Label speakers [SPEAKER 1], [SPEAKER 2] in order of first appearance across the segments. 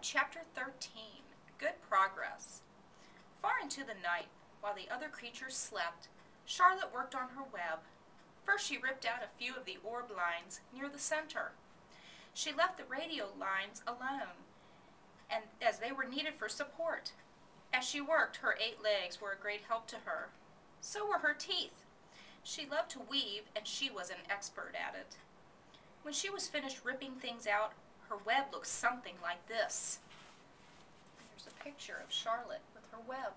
[SPEAKER 1] Chapter 13, Good Progress. Far into the night, while the other creatures slept, Charlotte worked on her web. First she ripped out a few of the orb lines near the center. She left the radio lines alone, and as they were needed for support. As she worked, her 8 legs were a great help to her. So were her teeth. She loved to weave, and she was an expert at it. When she was finished ripping things out, her web looked something like this. Here's a picture of Charlotte with her web.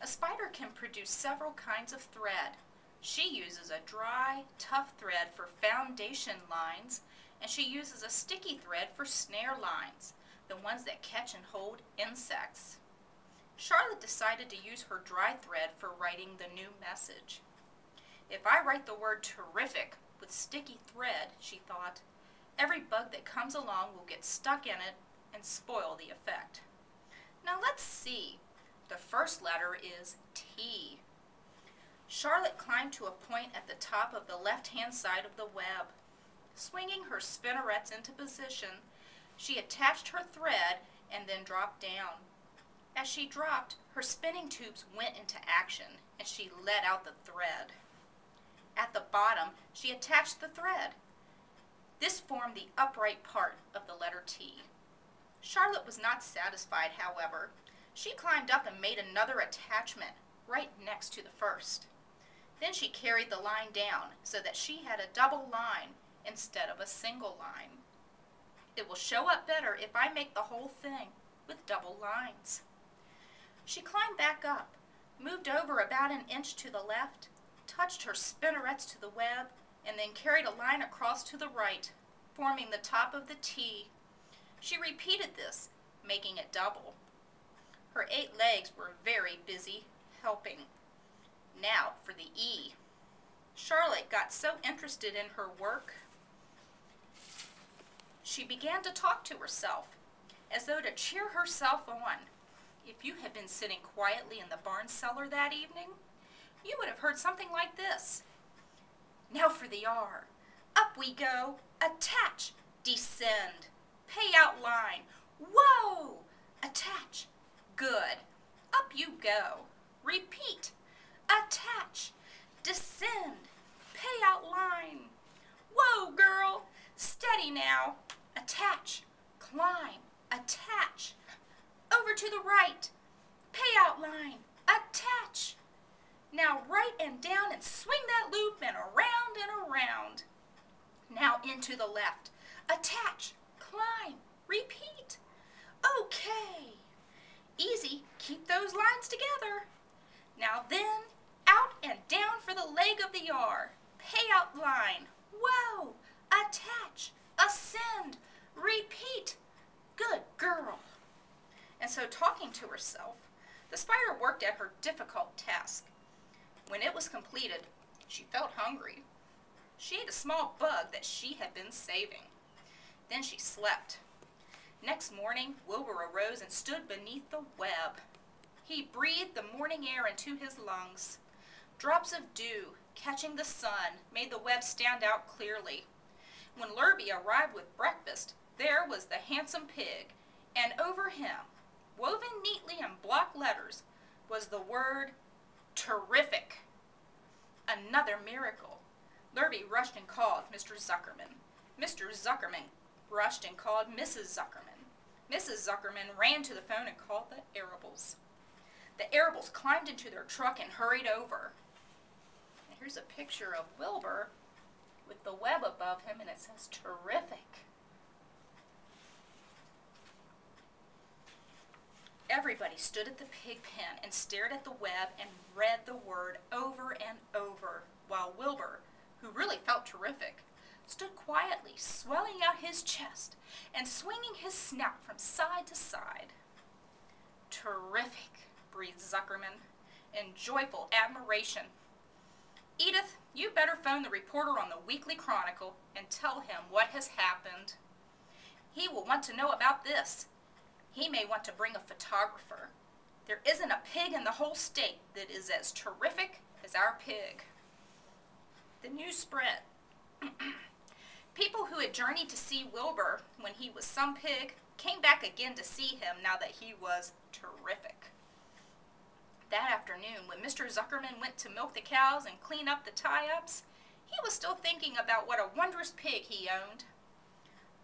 [SPEAKER 1] A spider can produce several kinds of thread. She uses a dry, tough thread for foundation lines, and she uses a sticky thread for snare lines, the ones that catch and hold insects. Charlotte decided to use her dry thread for writing the new message. If I write the word terrific with sticky thread, she thought, every bug that comes along will get stuck in it and spoil the effect. Now let's see. The first letter is T. Charlotte climbed to a point at the top of the left-hand side of the web. Swinging her spinnerets into position, she attached her thread and then dropped down. As she dropped, her spinning tubes went into action and she let out the thread. At the bottom, she attached the thread. This formed the upright part of the letter T. Charlotte was not satisfied, however. She climbed up and made another attachment right next to the first. Then she carried the line down so that she had a double line instead of a single line. It will show up better if I make the whole thing with double lines. She climbed back up, moved over about an inch to the left, touched her spinnerets to the web, and then carried a line across to the right, forming the top of the T. She repeated this, making it double. Her 8 legs were very busy helping. Now for the E. Charlotte got so interested in her work, she began to talk to herself, as though to cheer herself on. If you had been sitting quietly in the barn cellar that evening, you would have heard something like this. Now for the R. Up we go. Attach. Descend. Pay out line. Whoa! Attach. Good. Up you go. Repeat. Attach. Descend. Pay out line. Whoa, girl. Steady now. Attach. Climb. Attach. Over to the right. Pay out line. Attach. Now right and down and swing that loop and around and around. Now into the left. Attach. Climb. Repeat. Okay. Easy. Keep those lines together. Now then, out and down for the leg of the R. Pay out line. Whoa. Attach. Ascend. Repeat. Good girl. And so, talking to herself, the spider worked at her difficult task. When it was completed, she felt hungry. She ate a small bug that she had been saving. Then she slept. Next morning, Wilbur arose and stood beneath the web. He breathed the morning air into his lungs. Drops of dew, catching the sun, made the web stand out clearly. When Lurby arrived with breakfast, there was the handsome pig, and over him, woven neatly in block letters, was the word terrific. Another miracle. Lurby rushed and called Mr. Zuckerman. Mr. Zuckerman rushed and called Mrs. Zuckerman. Mrs. Zuckerman ran to the phone and called the Arables. The Arables climbed into their truck and hurried over. And here's a picture of Wilbur with the web above him, and it says terrific. Everybody stood at the pig pen and stared at the web and read the word over and over, while Wilbur, who really felt terrific, stood quietly, swelling out his chest and swinging his snout from side to side. Terrific, breathed Zuckerman in joyful admiration. Edith, you better phone the reporter on the Weekly Chronicle and tell him what has happened. He will want to know about this. He may want to bring a photographer. There isn't a pig in the whole state that is as terrific as our pig. The news spread. People who had had journeyed to see Wilbur when he was some pig, came back again to see him now that he was terrific. That afternoon, when Mr. Zuckerman went to milk the cows and clean up the tie-ups, he was still thinking about what a wondrous pig he owned.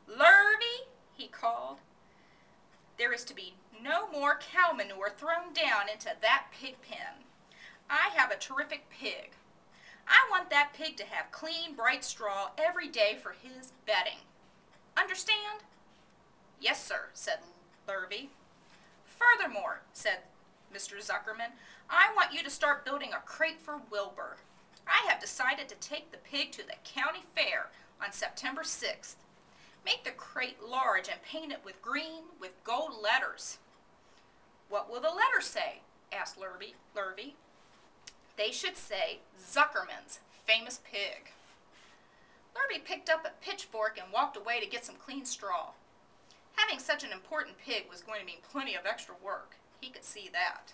[SPEAKER 1] "Lurvy," he called, "there is to be no more cow manure thrown down into that pig pen. I have a terrific pig. I want that pig to have clean, bright straw every day for his bedding. Understand?" "Yes, sir," said Lurvy. "Furthermore," said Mr. Zuckerman, "I want you to start building a crate for Wilbur. I have decided to take the pig to the county fair on September 6th. Make the crate large and paint it with green with gold letters." "What will the letters say?" asked Lurvy. "They should say, 'Zuckerman's famous pig.'" Lurvy picked up a pitchfork and walked away to get some clean straw. Having such an important pig was going to mean plenty of extra work. He could see that.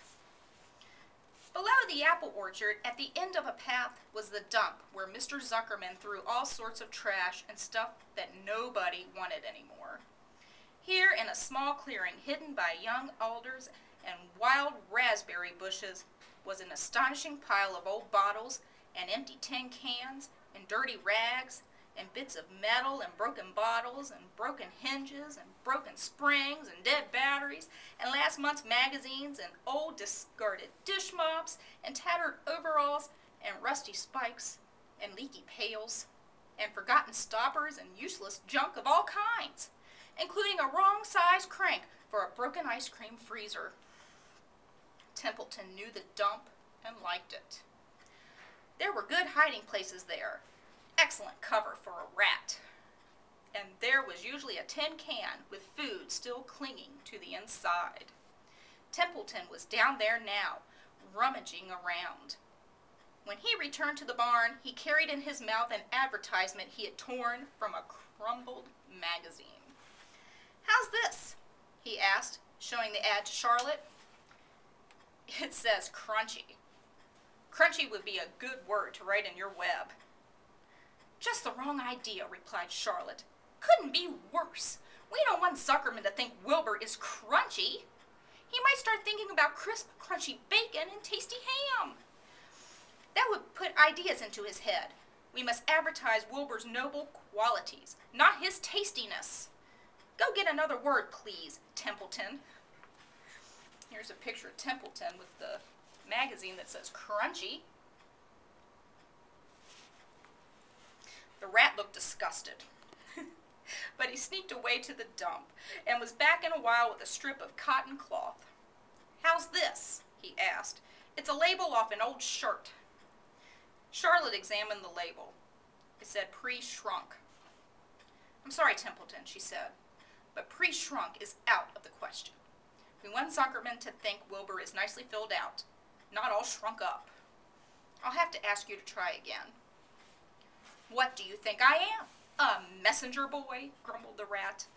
[SPEAKER 1] Below the apple orchard, at the end of a path, was the dump where Mr. Zuckerman threw all sorts of trash and stuff that nobody wanted anymore. Here, in a small clearing hidden by young alders and wild raspberry bushes, was an astonishing pile of old bottles and empty tin cans and dirty rags and bits of metal and broken bottles and broken hinges and broken springs and dead batteries and last month's magazines and old discarded dish mops and tattered overalls and rusty spikes and leaky pails and forgotten stoppers and useless junk of all kinds, including a wrong-sized crank for a broken ice cream freezer. Templeton knew the dump and liked it. There were good hiding places there, excellent cover for a rat, and there was usually a tin can with food still clinging to the inside. Templeton was down there now, rummaging around. When he returned to the barn, he carried in his mouth an advertisement he had torn from a crumbled magazine. "How's this?" he asked, showing the ad to Charlotte. "It says crunchy. Crunchy would be a good word to write in your web." "Just the wrong idea," replied Charlotte. "Couldn't be worse. We don't want Zuckerman to think Wilbur is crunchy. He might start thinking about crisp, crunchy bacon and tasty ham. That would put ideas into his head. We must advertise Wilbur's noble qualities, not his tastiness. Go get another word, please, Templeton." Here's a picture of Templeton with the magazine that says crunchy. The rat looked disgusted, but he sneaked away to the dump and was back in a while with a strip of cotton cloth. "How's this?" he asked. "It's a label off an old shirt." Charlotte examined the label. It said pre-shrunk. "I'm sorry, Templeton," she said, "but pre-shrunk is out of the question. We want Zuckerman to think Wilbur is nicely filled out, not all shrunk up. I'll have to ask you to try again." "What do you think I am? A messenger boy?" grumbled the rat.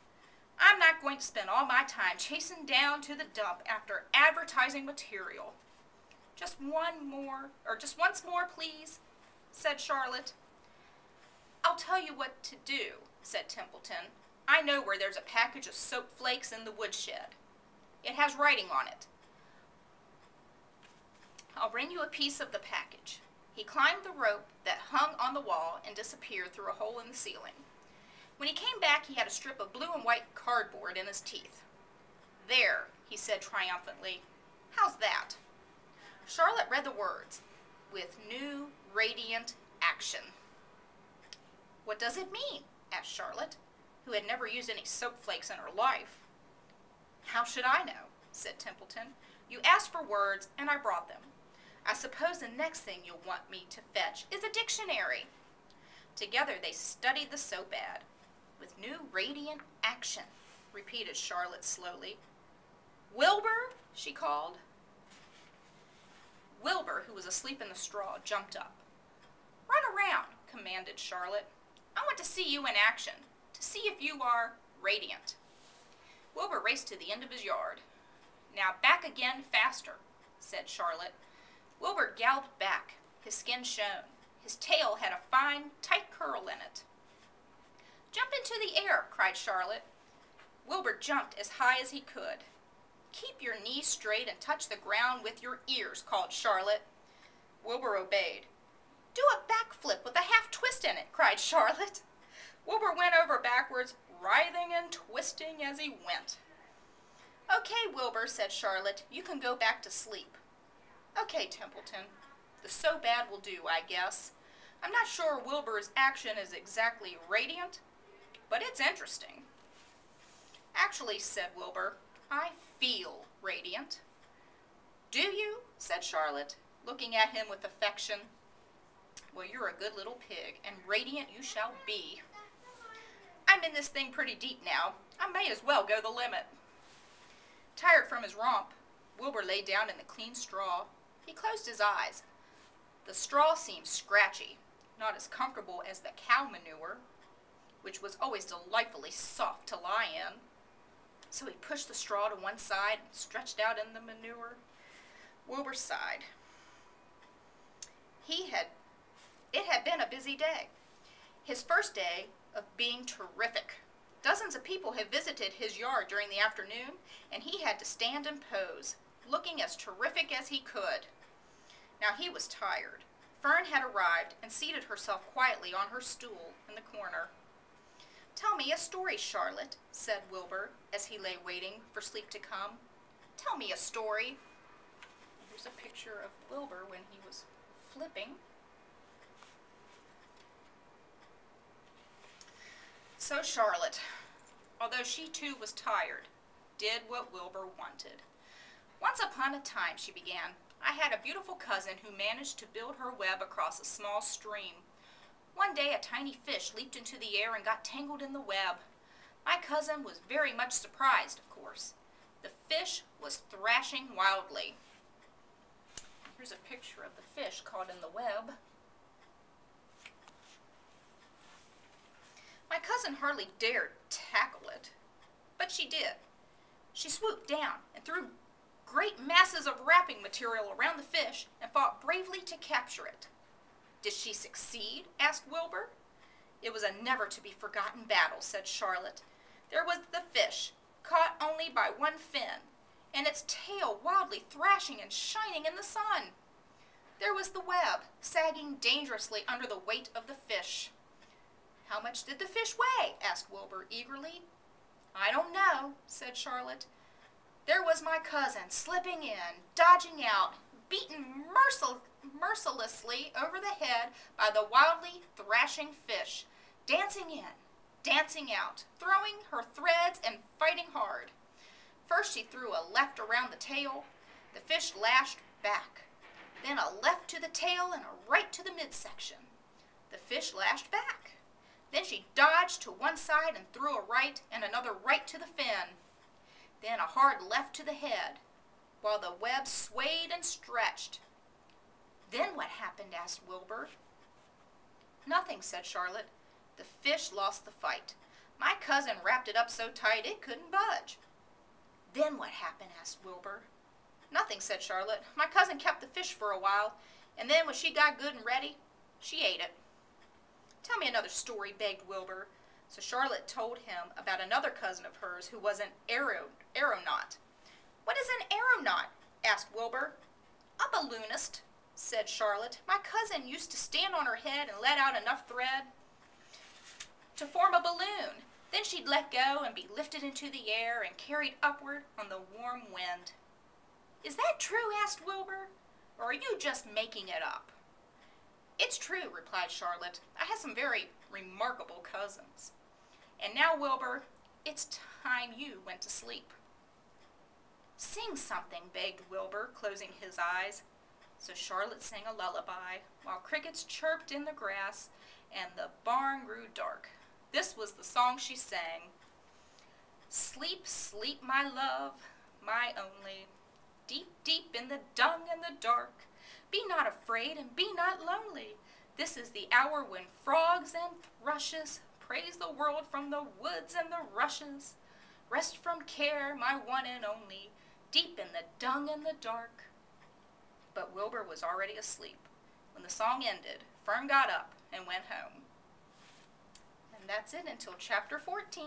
[SPEAKER 1] "I'm not going to spend all my time chasing down to the dump after advertising material." Just once more, please," said Charlotte. "I'll tell you what to do," said Templeton. "I know where there's a package of soap flakes in the woodshed. It has writing on it. I'll bring you a piece of the package." He climbed the rope that hung on the wall and disappeared through a hole in the ceiling. When he came back, he had a strip of blue and white cardboard in his teeth. "There," he said triumphantly. "How's that?" Charlotte read the words, "With new, radiant action." "What does it mean?" asked Charlotte, who had never used any soap flakes in her life. "How should I know?" said Templeton. "You asked for words, and I brought them. I suppose the next thing you'll want me to fetch is a dictionary." Together they studied the soap ad. "With new radiant action," repeated Charlotte slowly. "Wilbur," she called. Wilbur, who was asleep in the straw, jumped up. "Run around," commanded Charlotte. "I want to see you in action, to see if you are radiant." Wilbur raced to the end of his yard. "Now back again faster," said Charlotte. Wilbur galloped back. His skin shone. His tail had a fine, tight curl in it. "Jump into there, cried Charlotte. Wilbur jumped as high as he could. Keep your knees straight and touch the ground with your ears, called Charlotte. Wilbur obeyed. Do a backflip with a half twist in it, cried Charlotte. Wilbur went over backwards, writhing and twisting as he went. Okay, Wilbur, said Charlotte, you can go back to sleep. Okay, Templeton, the so bad will do, I guess. I'm not sure Wilbur's action is exactly radiant, but it's interesting. Actually, said Wilbur, I feel radiant. Do you? Said Charlotte, looking at him with affection. Well, you're a good little pig, and radiant you shall be. I'm in this thing pretty deep now. I may as well go the limit. Tired from his romp, Wilbur lay down in the clean straw. He closed his eyes. The straw seemed scratchy, not as comfortable as the cow manure, which was always delightfully soft to lie in. So he pushed the straw to one side and stretched out in the manure. Wilbur sighed. It had been a busy day. His first day of being terrific. Dozens of people had visited his yard during the afternoon, and he had to stand and pose, looking as terrific as he could. Now he was tired. Fern had arrived and seated herself quietly on her stool in the corner. Tell me a story, Charlotte, said Wilbur, as he lay waiting for sleep to come. Tell me a story. Here's a picture of Wilbur when he was flipping. So Charlotte, although she too was tired, did what Wilbur wanted. Once upon a time, she began, I had a beautiful cousin who managed to build her web across a small stream. One day a tiny fish leaped into the air and got tangled in the web. My cousin was very much surprised, of course. The fish was thrashing wildly. Here's a picture of the fish caught in the web. My cousin hardly dared tackle it, but she did. She swooped down and threw great masses of wrapping material around the fish and fought bravely to capture it. Did she succeed? Asked Wilbur. It was a never-to-be-forgotten battle, said Charlotte. There was the fish, caught only by one fin, and its tail wildly thrashing and shining in the sun. There was the web, sagging dangerously under the weight of the fish. How much did the fish weigh? Asked Wilbur eagerly. I don't know, said Charlotte. There was my cousin, slipping in, dodging out, beaten mercilessly over the head by the wildly thrashing fish, dancing in, dancing out, throwing her threads and fighting hard. First she threw a left around the tail. The fish lashed back. Then a left to the tail and a right to the midsection. The fish lashed back. Then she dodged to one side and threw a right and another right to the fin. Then a hard left to the head, while the web swayed and stretched. Then what happened? Asked Wilbur. Nothing, said Charlotte. The fish lost the fight. My cousin wrapped it up so tight it couldn't budge. Then what happened? Asked Wilbur. Nothing, said Charlotte. My cousin kept the fish for a while, and then when she got good and ready, she ate it. Tell me another story, begged Wilbur. So Charlotte told him about another cousin of hers who was an aeronaut. What is an aeronaut? Asked Wilbur. A balloonist, said Charlotte. My cousin used to stand on her head and let out enough thread to form a balloon. Then she'd let go and be lifted into the air and carried upward on the warm wind. Is that true? Asked Wilbur. Or are you just making it up? It's true, replied Charlotte. I have some very remarkable cousins. And now, Wilbur, it's time you went to sleep. Sing something, begged Wilbur, closing his eyes. So Charlotte sang a lullaby, while crickets chirped in the grass and the barn grew dark. This was the song she sang. Sleep, sleep, my love, my only, deep, deep in the dung and the dark. Be not afraid and be not lonely. This is the hour when frogs and thrushes praise the world from the woods and the rushes. Rest from care, my one and only, deep in the dung and the dark. But Wilbur was already asleep. When the song ended, Fern got up and went home. And And that's it until chapter 14.